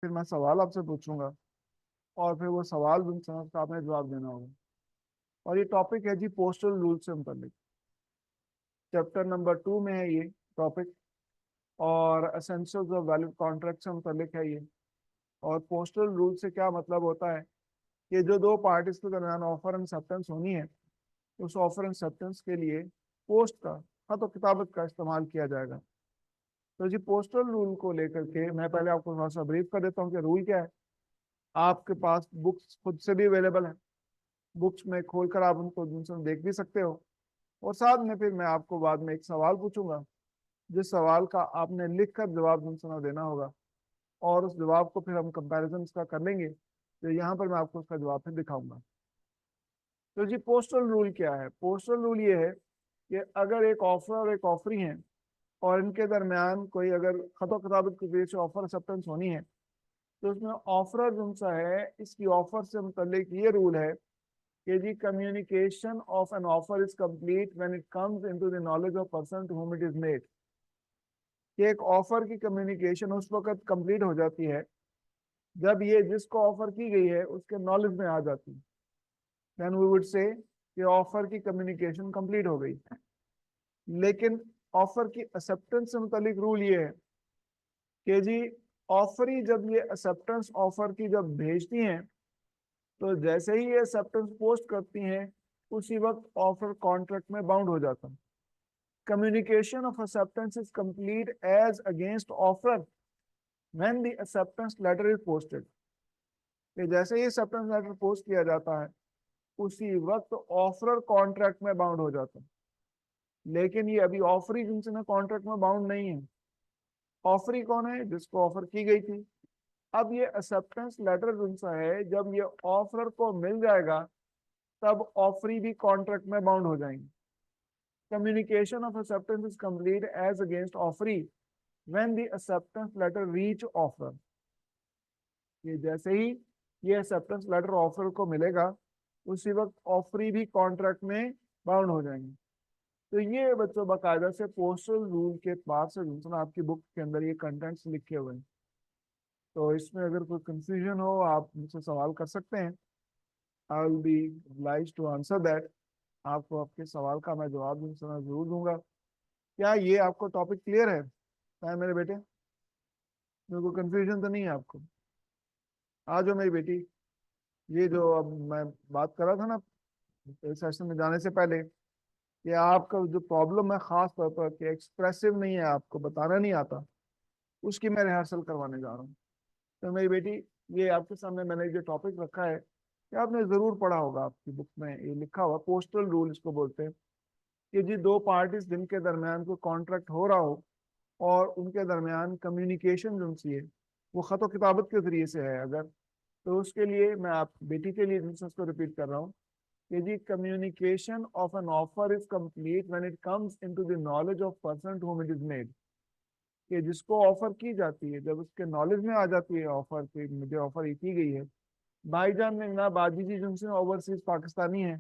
फिर मैं सवाल आपसे पूछूंगा और फिर वो सवाल भी समझ का आपने जवाब देना होगा। और ये टॉपिक है जी पोस्टल रूल से मुतल्लिक। चैप्टर नंबर 2 में है ये टॉपिक। और एसेंशियल्स ऑफ वैलिड कॉन्ट्रैक्ट से मुतल्लिक है ये। और पोस्टल रूल से क्या मतलब होता है कि जो दो पार्टीज के दरमियान ऑफर एंड एक्सेप्टेंस होनी है, उस ऑफर एंड एक्सेप्टेंस के लिए पोस्ट का खत और किताबत का इस्तेमाल किया जाएगा। तो जी पोस्टल रूल को लेकर के मैं पहले आपको थोड़ा सा ब्रीफ कर देता हूँ कि रूल क्या है। आपके पास बुक्स खुद से भी अवेलेबल है, बुक्स में खोलकर आप उनको जिनसे देख भी सकते हो। और साथ में फिर मैं आपको बाद में एक सवाल पूछूंगा, जिस सवाल का आपने लिख कर जवाब जिनसे देना होगा। और उस जवाब को फिर हम कंपैरिजन का कर लेंगे, तो यहाँ पर मैं आपको उसका जवाब फिर दिखाऊंगा। तो जी पोस्टल रूल क्या है? पोस्टल रूल ये है कि अगर एक ऑफर और एक ऑफरी हैं और इनके दरमियान कोई अगर खतो खताबत के जरिए से ऑफर एक्सेप्टेंस होनी है, तो उसमें ऑफर जो सा है इसकी ऑफर से मुतल्लिक ये रूल है कि जी communication of an offer is complete when it comes into the knowledge of person to whom it is made. कि एक ऑफर की कम्युनिकेशन उस वक्त कंप्लीट हो जाती है जब ये जिसको ऑफर की गई है उसके नॉलेज में आ जाती है। देन वी वुड से कि ऑफर की कम्युनिकेशन कंप्लीट हो गई। लेकिन ऑफर की एक्सेप्टेंस से मुतालिक रूल ये है कि जी ऑफरी जब ये एक्सेप्टेंस ऑफर की जब भेजती हैं, तो जैसे ही ये एक्सेप्टेंस पोस्ट करती हैं उसी वक्त ऑफर कॉन्ट्रैक्ट में बाउंड हो जाता है। Communication of acceptance is complete as against offer when the acceptance letter is posted. कि जैसे ही एक्सेप्टेंस लेटर पोस्ट किया जाता है उसी वक्त ऑफर कॉन्ट्रैक्ट में बाउंड हो जाता है। लेकिन ये अभी ऑफरी जिनसे ना कॉन्ट्रैक्ट में बाउंड नहीं है। ऑफरी कौन है? जिसको ऑफर की गई थी। अब ये एक्सेप्टेंस लेटर जिनसा है जब ये ऑफर को मिल जाएगा तब ऑफरी भी कॉन्ट्रैक्ट में बाउंड हो जाएंगे। Communication of acceptance is complete as against offeree when the acceptance letter reach offer. ये जैसे ही ये एक्सेप्टेंस लेटर ऑफर को मिलेगा उसी वक्त ऑफरी भी कॉन्ट्रैक्ट में बाउंड हो जाएंगे। तो ये बच्चों बाकायदा से पोस्टल रूल के पास से दूसरा आपकी बुक के अंदर ये कंटेंट्स लिखे हुए हैं। तो इसमें अगर कोई कंफ्यूजन हो आप मुझसे सवाल कर सकते हैं। I will be obliged to answer that. आपको आपके सवाल का मैं जवाब जरूर दूंगा। क्या ये आपको टॉपिक क्लियर है मेरे बेटे? मेरे को कंफ्यूजन तो नहीं है आपको? आ जाओ मेरी बेटी। ये जो अब मैं बात कर रहा था ना सेशन में जाने से पहले, कि आपका जो प्रॉब्लम है खास तौर पर कि एक्सप्रेसिव नहीं है, आपको बताना नहीं आता, उसकी मैं रिहर्सल करवाने जा रहा हूँ। तो मेरी बेटी, ये आपके सामने मैंने जो टॉपिक रखा है ये आपने जरूर पढ़ा होगा, आपकी बुक में ये लिखा हुआ पोस्टल रूल इसको बोलते हैं। कि जी दो पार्टीज जिनके दरमियान कोई कॉन्ट्रैक्ट हो रहा हो और उनके दरमियान कम्युनिकेशन जो सी है वो खत किताबत के जरिए से है अगर, तो उसके लिए मैं आप बेटी के लिए जिनसे उसको रिपीट कर रहा हूँ कि जी communication of an offer is complete when it comes into the knowledge of person to whom it is made. कि जिसको ऑफर की जाती है जब उसके नॉलेज में आ जाती है ऑफर की मुझे ऑफर ये की गई है। भाईजान ने ना बाजी जी जिनसे ओवरसीज पाकिस्तानी है,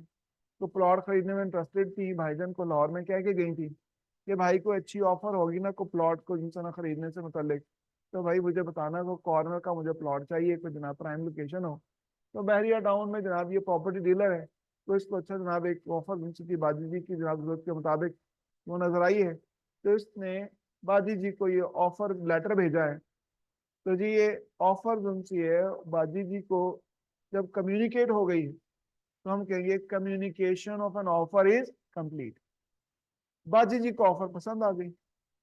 तो प्लॉट खरीदने में इंटरेस्टेड थी, भाईजान को लाहौर में कह के गई थी कि भाई को अच्छी ऑफर होगी ना को प्लॉट को जिनसे ना खरीदने से मुतल्लिक, तो भाई मुझे बताना को कॉर्नर का मुझे प्लॉट चाहिए, कोई जनाब प्राइम लोकेशन हो। तो बहरिया टाउन में जनाब ये प्रॉपर्टी डीलर है, तो इसको अच्छा जनाब एक ऑफर जिनसे थी बाजी जी की जनाब जरूरत के मुताबिक वो नजर आई है, तो इसने बाजी जी को ये ऑफर लेटर भेजा है। तो जी ये ऑफर जिनसी है बाजी जी को जब कम्युनिकेट हो गई तो हम कहेंगे communication of an offer is complete. बाजी जी को ऑफर पसंद आ गई।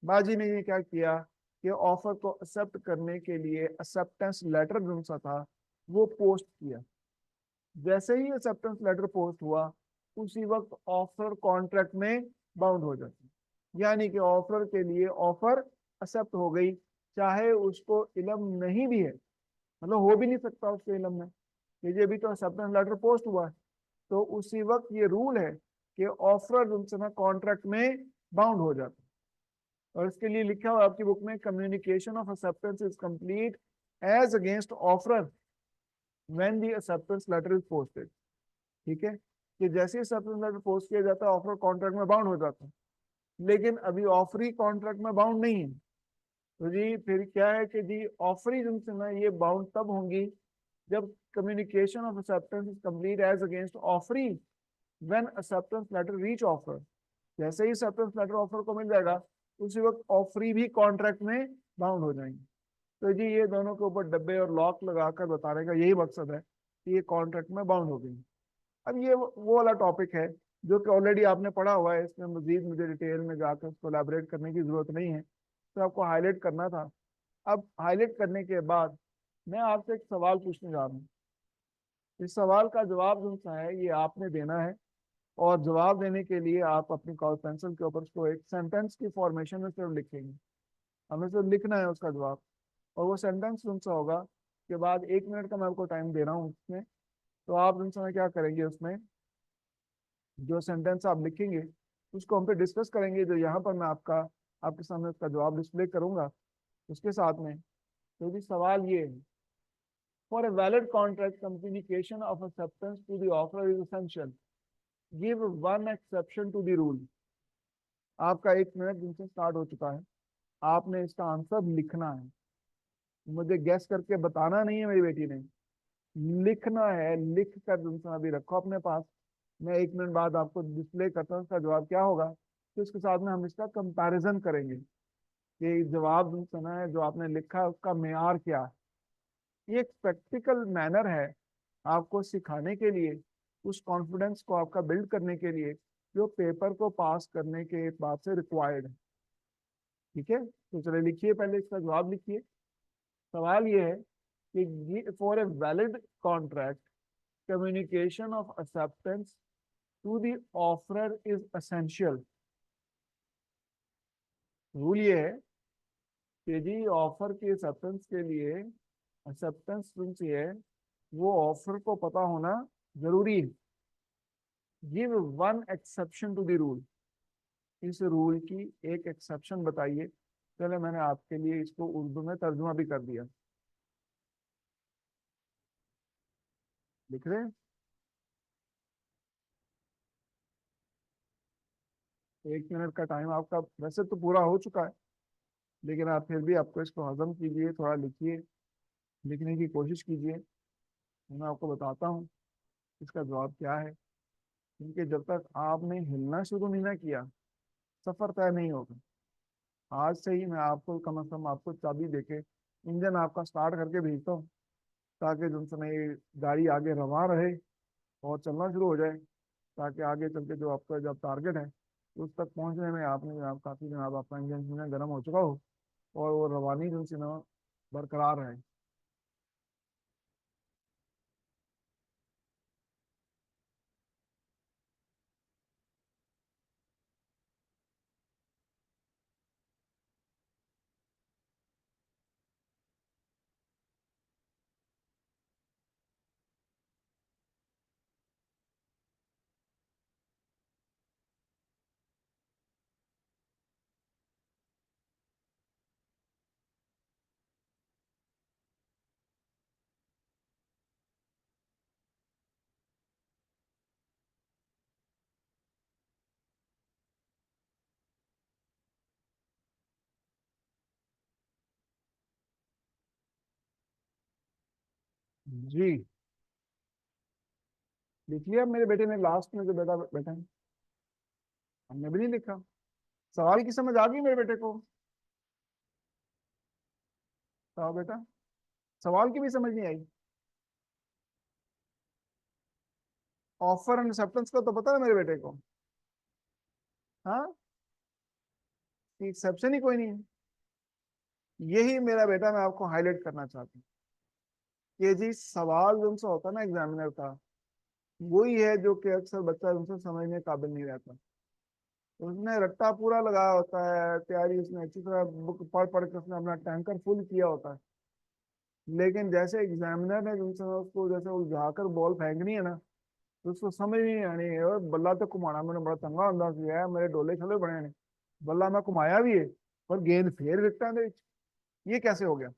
बाजी ने ये क्या किया कि ऑफर को एक्सेप्ट करने के लिए एक्सेप्टेंस लेटर जो सा था वो पोस्ट किया। जैसे ही एक्सेप्टेंस लेटर पोस्ट हुआ उसी वक्त ऑफर कॉन्ट्रैक्ट में बाउंड हो जाती है। यानी कि ऑफर के लिए ऑफर एक्सेप्ट हो गई, चाहे उसको इलम नहीं भी है, मतलब हो भी नहीं सकता उसके इलम में, ये अभी तो एक्सेप्टेंस लेटर पोस्ट हुआ है। तो उसी वक्त ये रूल है कि ऑफर उनसे ना कॉन्ट्रैक्ट में बाउंड हो जाता है। और इसके लिए लिखा हुआ आपकी बुक में communication of acceptance is complete as against offer when the acceptance letter is posted. ठीक है, कि जैसे ही एक्सेप्टेंस लेटर पोस्ट किया जाता है ऑफर कॉन्ट्रैक्ट में बाउंड हो जाता है। लेकिन अभी ऑफर ही कॉन्ट्रैक्ट में बाउंड नहीं है। तो जी फिर क्या है कि जी ऑफरी जो ना ये बाउंड तब होंगी जब communication of acceptance is complete as against offeree when acceptance letter reach offer. जैसे ही एक्सेप्टेंस लेटर ऑफर को मिल जाएगा उसी वक्त ऑफरी भी कॉन्ट्रैक्ट में बाउंड हो जाएंगे। तो जी ये दोनों के ऊपर डब्बे और लॉक लगाकर बताने का यही मकसद है कि ये कॉन्ट्रैक्ट में बाउंड हो गई। अब ये वो वाला टॉपिक है जो कि ऑलरेडी आपने पढ़ा हुआ है, इसमें मजीद मुझे डिटेल में जाकर उसको एलैबोरेट करने की जरूरत नहीं है, तो आपको हाईलाइट करना था। अब हाईलाइट करने के बाद मैं आपसे एक सवाल पूछने जा रहा हूँ। इस सवाल का जवाब जो सा है ये आपने देना है, और जवाब देने के लिए आप अपनी कॉल पेंसिल के ऊपर उसको एक सेंटेंस की फॉर्मेशन में सिर्फ लिखेंगे। हमें सिर्फ लिखना है उसका जवाब, और वो सेंटेंस कौन सा होगा के बाद 1 मिनट का मैं आपको टाइम दे रहा हूँ उसमें। तो आप उन समय क्या करेंगे, उसमें जो सेंटेंस आप लिखेंगे उसको हम पे डिस्कस करेंगे, जो यहाँ पर मैं आपके सामने उसका जवाब डिस्प्ले करूंगा उसके साथ में। तो भी सवाल ये है, for a valid contract communication of acceptance to the offer is essential, give one exception to the rule. आपका 1 मिनट जिनसे स्टार्ट हो चुका है, आपने इसका आंसर लिखना है, मुझे गैस करके बताना नहीं है मेरी बेटी ने, लिखना है। लिख कर जिनसे अभी रखो अपने पास, मैं 1 मिनट बाद आपको डिस्प्ले करता हूँ इसका जवाब क्या होगा। तो इसके साथ में हम इसका कंपैरिजन करेंगे कि जवाब जो सुना है जो आपने लिखा है उसका मेयार क्या है। ये एक प्रैक्टिकल मैनर है आपको सिखाने के लिए, उस कॉन्फिडेंस को आपका बिल्ड करने के लिए जो पेपर को पास करने के बाद से रिक्वायर्ड है। ठीक है, तो चलिए लिखिए, पहले इसका जवाब लिखिए। सवाल ये है कि for a valid contract communication of acceptance to the offerer is essential. Rule ये है कि जी ऑफर की एक्सेप्टेंस के लिए एक्सेप्टेंस जो चाहिए वो ऑफर को पता होना जरूरी है। Give one exception to the rule, इस रूल की एक एक्सेप्शन बताइए। चले मैंने आपके लिए इसको उर्दू में तर्जुमा भी कर दिया, लिख रहे हैं। 1 मिनट का टाइम आपका वैसे तो पूरा हो चुका है, लेकिन आप फिर भी आपको इसको हजम कीजिए, थोड़ा लिखिए, लिखने की कोशिश कीजिए। मैं आपको बताता हूँ इसका जवाब क्या है, क्योंकि जब तक आपने हिलना शुरू नहीं ना किया सफर तय नहीं होगा। आज से ही मैं आपको कम से कम आपको चाबी देके इंजन आपका स्टार्ट करके भेजता हूँ, ताकि जो समय ये गाड़ी आगे रवा रहे और चलना शुरू हो जाए, ताकि आगे चल के जो आपका जब टारगेट है उस तक पहुंचने में आपने जनाब काफी जनाब आपका इंजन जो है गर्म हो चुका हो, और वो रवानी जो सी ना बरकरार रहे। जी लिख लिया मेरे बेटे ने, लास्ट में जो बेटा बेटा है, हमने भी नहीं लिखा। सवाल की समझ आ गई मेरे बेटे को? कहा बेटा, सवाल की भी समझ नहीं आई। ऑफर एंड एक्सेप्टेंस का तो पता है मेरे बेटे को। हाँ, एक्सेप्शन ही कोई नहीं है। यही मेरा बेटा मैं आपको हाईलाइट करना चाहता हूँ कि जी सवाल जो उनसे होता है ना एग्जामिनर का, वही है जो कि अक्सर बच्चा उनसे समझने काबिल नहीं रहता। उसने रट्टा पूरा लगाया होता है, तैयारी उसने अच्छी तरह बुक पढ़ पढ़ के उसने अपना टैंकर फुल किया होता है, लेकिन जैसे एग्जामिनर ने तुमसे उसको जैसे उलझाकर बॉल फेंकनी है ना, तो उसको समझ नहीं आनी है। और बल्ला तो घुमाना मैंने बड़ा चंगा अंदाज किया है, मेरे डोले छले बने ने, बल्ला मैं घुमाया भी है पर गेंद फेर विकटा दे, ये कैसे हो गया।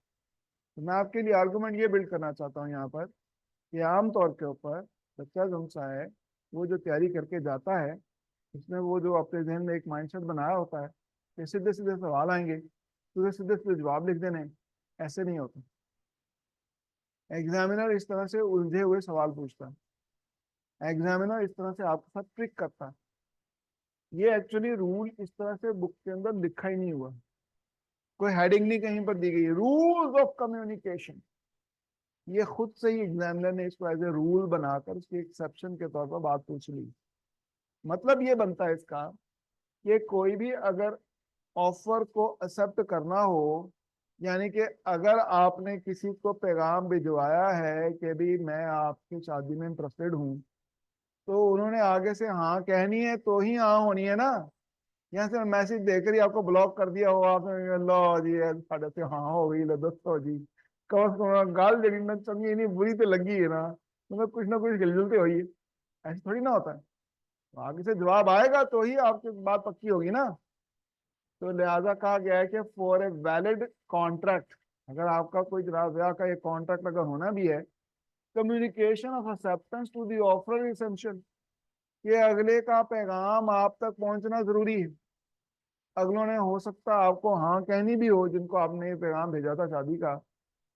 तो मैं आपके लिए आर्गुमेंट ये बिल्ड करना चाहता हूँ यहाँ पर कि आम तौर के ऊपर बच्चा जो सा है वो जो तैयारी करके जाता है, उसमें वो जो अपने जहन में एक माइंडसेट बनाया होता है कि सीधे सीधे सवाल आएंगे, तुझे सीधे सीधे जवाब लिख देने, ऐसे नहीं होता। एग्जामिनर इस तरह से उलझे हुए सवाल पूछता है, एग्जामिनर इस तरह से आपके साथ ट्रिक करता है। ये एक्चुअली रूल इस तरह से बुक के अंदर लिखा ही नहीं हुआ, कोई हेडिंग नहीं कहीं पर दी गई, रूल्स ऑफ कम्युनिकेशन। ये खुद से ही एग्जामिनर ने इसको एज ए रूल बनाकर उसकी एक्सेप्शन के तौर पर बात पूछ ली। मतलब ये बनता है इसका कि कोई भी अगर ऑफर को एक्सेप्ट करना हो, यानी कि अगर आपने किसी को पैगाम भिजवाया है कि भी मैं आपकी शादी में इंटरेस्टेड हूँ, तो उन्होंने आगे से हाँ कहनी है तो ही हाँ होनी है ना। यहाँ से मैसेज देकर ही आपको ब्लॉक कर दिया हो, आपने लो जी साढ़े से हाँ हो गई, लो दोस्तों जी, कम से कम गाल जड़ी ना चंगी नहीं बुरी तो लगी है ना, मतलब कुछ ना कुछ हिलजुल तो हुई है। ऐसे थोड़ी ना होता है, तो आगे से जवाब आएगा तो ही आपकी बात पक्की होगी ना। तो लिहाजा कहा गया है कि फॉर ए वैलिड कॉन्ट्रैक्ट, अगर आपका कोई जनाब ब्याह का ये कॉन्ट्रैक्ट अगर होना भी है, communication of acceptance to the offer is essential. ये अगले का पैगाम आप तक पहुंचना जरूरी है। अगलों ने हो सकता है आपको हाँ कहनी भी हो, जिनको आपने ये पैगाम भेजा था शादी का,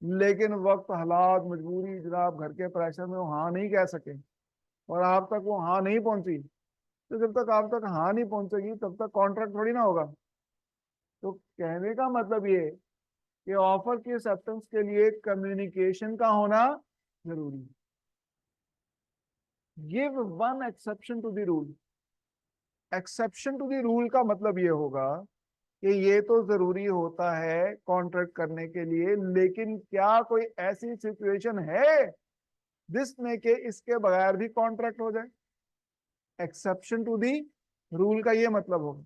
लेकिन वक्त हालात मजबूरी जनाब घर के प्रेशर में वो हाँ नहीं कह सके, और आप तक वो हाँ नहीं पहुंची। तो जब तक आप तक हाँ नहीं पहुंचेगी तब तक कॉन्ट्रैक्ट थोड़ी ना होगा। तो कहने का मतलब ये कि ऑफर की एक्सेप्टेंस के लिए कम्युनिकेशन का होना जरूरी है। Give one exception to the rule. Exception to the rule का मतलब ये होगा कि ये तो जरूरी होता है कॉन्ट्रैक्ट करने के लिए, लेकिन क्या कोई ऐसी सिचुएशन है जिसमें कि इसके बगैर भी कॉन्ट्रैक्ट हो जाए। एक्सेप्शन टू दी रूल का ये मतलब होगा।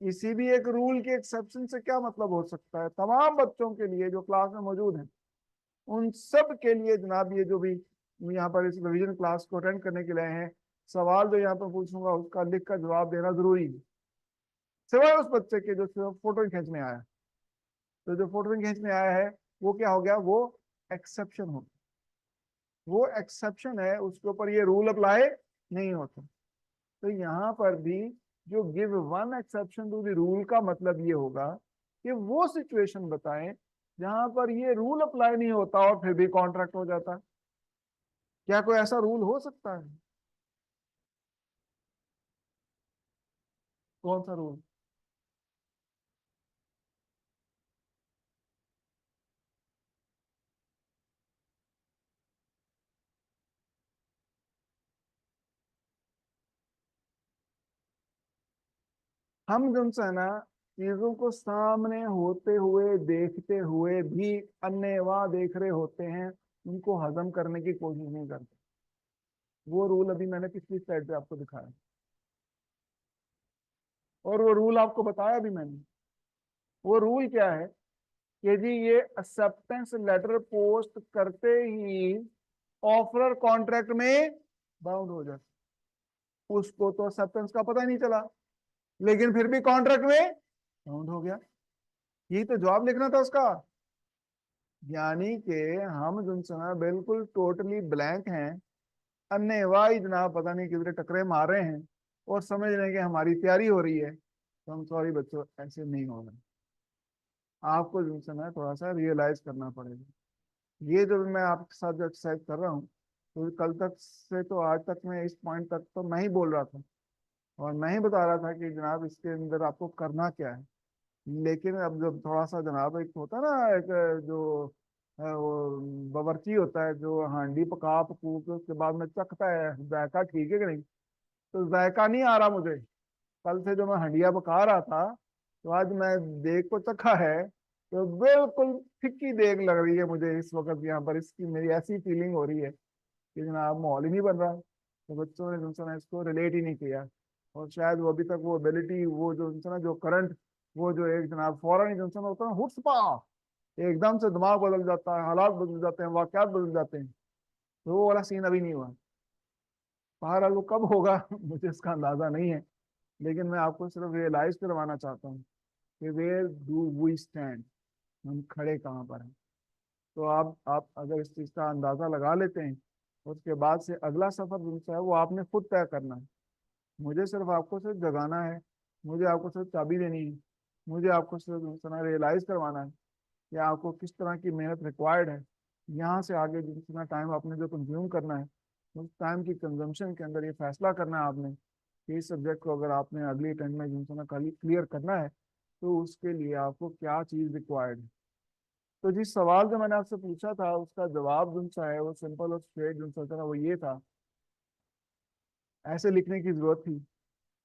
किसी भी एक रूल के एक्सेप्शन से क्या मतलब हो सकता है, तमाम बच्चों के लिए जो क्लास में मौजूद हैं उन सब के लिए जनाब, ये जो भी यहाँ पर इस रिवीजन क्लास को अटेंड करने के लिए आए हैं, सवाल जो यहाँ पर पूछूंगा उसका लिख कर जवाब देना जरूरी है, सिवाय उस बच्चे के जो सिर्फ फोटो खींचने आया। तो जो फोटो खींचने आया है वो क्या हो गया, वो एक्सेप्शन हो, वो एक्सेप्शन है, उसके ऊपर ये रूल अप्लाई नहीं होता। तो यहाँ पर भी जो give one exception to the rule का मतलब ये होगा कि वो सिचुएशन बताएं जहां पर ये रूल अप्लाई नहीं होता और फिर भी कॉन्ट्रैक्ट हो जाता है। क्या कोई ऐसा रूल हो सकता है? कौन सा रूल? हम जिनसे है ना, चीजों को सामने होते हुए देखते हुए भी अन्यवा देख रहे होते हैं, उनको हजम करने की कोशिश नहीं करते। वो रूल अभी मैंने पिछली स्लाइड पे आपको दिखाया, और वो रूल आपको बताया भी मैंने। वो रूल क्या है कि जी ये एक्सेप्टेंस लेटर पोस्ट करते ही ऑफर कॉन्ट्रैक्ट में बाउंड हो जाता। उसको तो एक्सेप्टेंस का पता ही नहीं चला, लेकिन फिर भी कॉन्ट्रैक्ट में बाउंड हो गया। यही तो जवाब लिखना था उसका। यानी कि हम जो समय बिल्कुल टोटली ब्लैंक हैं, अन्यवाही जनाब पता नहीं किधरे टकरे मार रहे हैं, और समझ रहे हैं कि हमारी तैयारी हो रही है, तो हम सॉरी बच्चों ऐसे नहीं हो रहे। आपको जो समय थोड़ा सा रियलाइज करना पड़ेगा। ये जो मैं आपके साथ जो एक्सरसाइज कर रहा हूँ, तो कल तक से तो आज तक मैं इस पॉइंट तक तो मैं ही बोल रहा था, और मैं ही बता रहा था कि जनाब इसके अंदर आपको करना क्या है। लेकिन अब जब थोड़ा सा जनाब एक होता है ना, एक जो वो बावर्ची होता है जो हांडी पका पकू के उसके बाद में चखता है जायका ठीक है कि नहीं, तो जायका नहीं आ रहा मुझे। कल से जो मैं हंडिया पका रहा था, तो आज मैं देग को चखा है, तो बिल्कुल फिक्की देग लग रही है मुझे इस वक्त यहाँ पर। इसकी मेरी ऐसी फीलिंग हो रही है कि जनाब माहौल ही नहीं बन रहा। तो बच्चों ने जो है इसको रिलेट ही नहीं किया, और शायद वो अभी तक वो एबिलिटी, वो जो है जो करंट, वो जो एक जनाब फौरन ही जो होता है हुट्सपा, एकदम से दिमाग बदल जाता है, हालात बदल जाते हैं, वाकयात बदल जाते हैं। तो वो वाला सीन अभी नहीं हुआ। बहरहाल वो कब होगा मुझे इसका अंदाजा नहीं है, लेकिन मैं आपको सिर्फ रियलाइज करवाना चाहता हूँ कि वेयर डू वी स्टैंड, हम खड़े कहाँ पर हैं। तो आप अगर इस चीज़ का अंदाजा लगा लेते हैं, उसके बाद से अगला सफर जो है वो आपने खुद तय करना है। मुझे सिर्फ आपको सिर्फ जगाना है, मुझे आपको सिर्फ चाबी देनी है, मुझे आपको सिर्फ रियलाइज करवाना है कि आपको किस तरह की मेहनत रिक्वायर्ड है। यहाँ से आगे जितना टाइम आपने जो कंज्यूम करना है, उस टाइम की कंजम्पशन के अंदर ये फैसला करना है आपने कि इस सब्जेक्ट को अगर आपने अगली अटेम्प्ट में जितना क्लियर करना है तो उसके लिए आपको क्या चीज़ रिक्वायर्ड है। तो जिस सवाल जो मैंने आपसे पूछा था उसका जवाब जो सा है वो सिंपल और स्ट्रेट जो सा था वो ये था, ऐसे लिखने की जरूरत थी।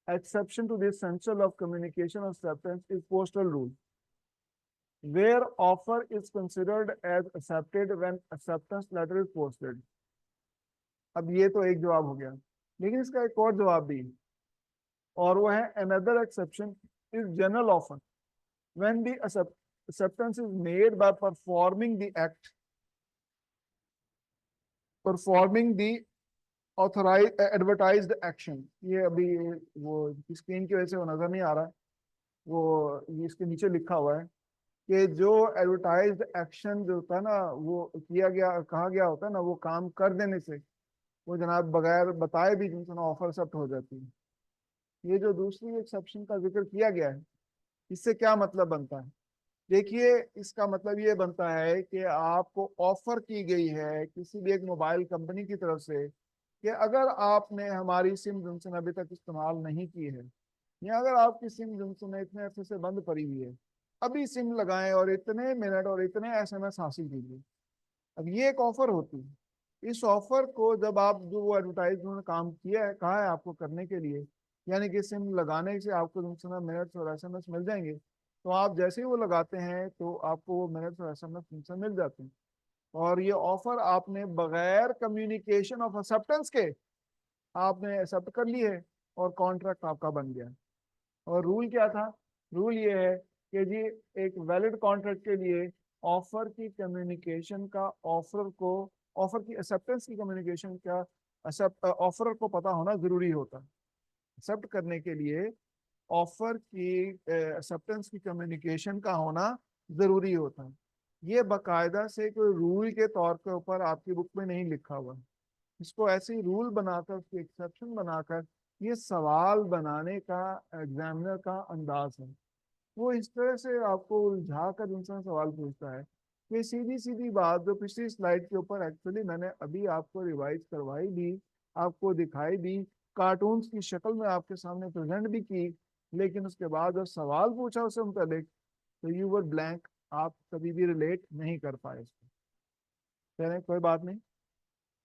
Exception to this essential of communication acceptance is postal rule where offer is considered as accepted when acceptance letter is posted। अब ये तो एक जवाब हो गया, लेकिन इसका एक और जवाब भी है, और वो है another exception is general offer when the acceptance is made by performing the authorized advertised action। ये अभी वो स्क्रीन की वजह से वो नजर नहीं आ रहा है, वो ये इसके नीचे लिखा हुआ है कि जो एडवर्टाइज्ड एक्शन जो होता है ना वो किया गया कहा गया होता है ना, वो काम कर देने से वो जनाब बगैर बताए भी जिनसे ना ऑफर एक्सेप्ट हो जाती है। ये जो दूसरी एक्सेप्शन का जिक्र किया गया है, इससे क्या मतलब बनता है? देखिए, इसका मतलब ये बनता है कि आपको ऑफर की गई है किसी भी एक मोबाइल कंपनी की तरफ से कि अगर आपने हमारी सिम जंक्शन अभी तक इस्तेमाल नहीं की है, या अगर आपकी सिम जंक्शन इतने अरसे से बंद पड़ी हुई है, अभी सिम लगाएं और इतने मिनट और इतने एसएमएस हासिल कीजिए। अब ये एक ऑफर होती है। इस ऑफर को जब आप जो वो एडवर्टाइजमेंट काम किया है कहा है आपको करने के लिए, यानी कि सिम लगाने से आपको मिनट्स और एसएमएस मिल जाएंगे, तो आप जैसे ही वो लगाते हैं तो आपको वो मिनट्स और एसएमएस मिल जाते हैं। और ये ऑफर आपने बगैर कम्युनिकेशन ऑफ एक्सेप्टेंस के आपने एक्सेप्ट कर ली है और कॉन्ट्रैक्ट आपका बन गया। और रूल क्या था? रूल ये है कि जी एक वैलिड कॉन्ट्रैक्ट के लिए ऑफर की कम्युनिकेशन का ऑफर की एक्सेप्टेंस की कम्युनिकेशन का ऑफर को पता होना जरूरी होता है। एक्सेप्ट करने के लिए ऑफर की एक्सेप्टेंस की कम्युनिकेशन का होना जरूरी होता है। ये बाकायदा से कोई रूल के तौर के ऊपर आपकी बुक में नहीं लिखा हुआ। इसको ऐसे ही रूल बनाकर उसकी एक्सेप्शन बनाकर ये सवाल बनाने का एग्जामिनर का अंदाज है। वो इस तरह से आपको उलझा कर इंसान सवाल पूछता है कि सीधी सीधी बात जो पिछली स्लाइड के ऊपर एक्चुअली मैंने अभी आपको रिवाइज करवाई भी, आपको दिखाई भी, कार्टून्स की शक्ल में आपके सामने प्रेजेंट भी की, लेकिन उसके बाद जब सवाल पूछा उससे मुतालिक तो यू वर ब्लैंक। आप कभी भी रिलेट नहीं कर पाए इसको। चलें, कोई बात नहीं,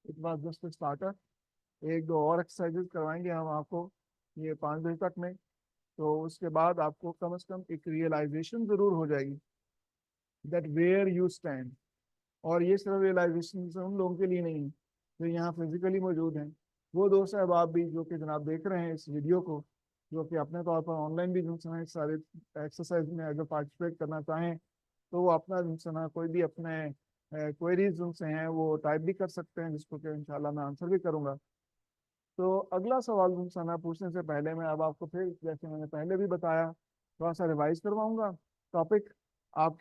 इट वॉज जस्ट स्टार्टर। एक दो और एक्सरसाइजेस करवाएंगे हम आपको ये 5 बजे तक में, तो उसके बाद आपको कम से कम एक रियलाइजेशन जरूर हो जाएगी दैट वेयर यू स्टैंड। और ये सिर्फ रियलाइजेशन उन लोगों के लिए नहीं जो यहाँ फिजिकली मौजूद हैं, वो दोस्त अहबाब भी जो कि जनाब देख रहे हैं इस वीडियो को, जो कि अपने तौर पर ऑनलाइन भी जिनसे ना सारे एक्सरसाइज में अगर पार्टिसिपेट करना चाहें तो वो अपना जिनसे ना कोई भी अपने क्वेरीज उनसे हैं वो टाइप भी कर सकते हैं, जिसको कि इंशाल्लाह मैं आंसर भी करूंगा। तो अगला सवाल सना पूछने से पहले मैं अब आपको फिर जैसे मैंने पहले भी बताया थोड़ा सा रिवाइज करवाऊंगा टॉपिक। आप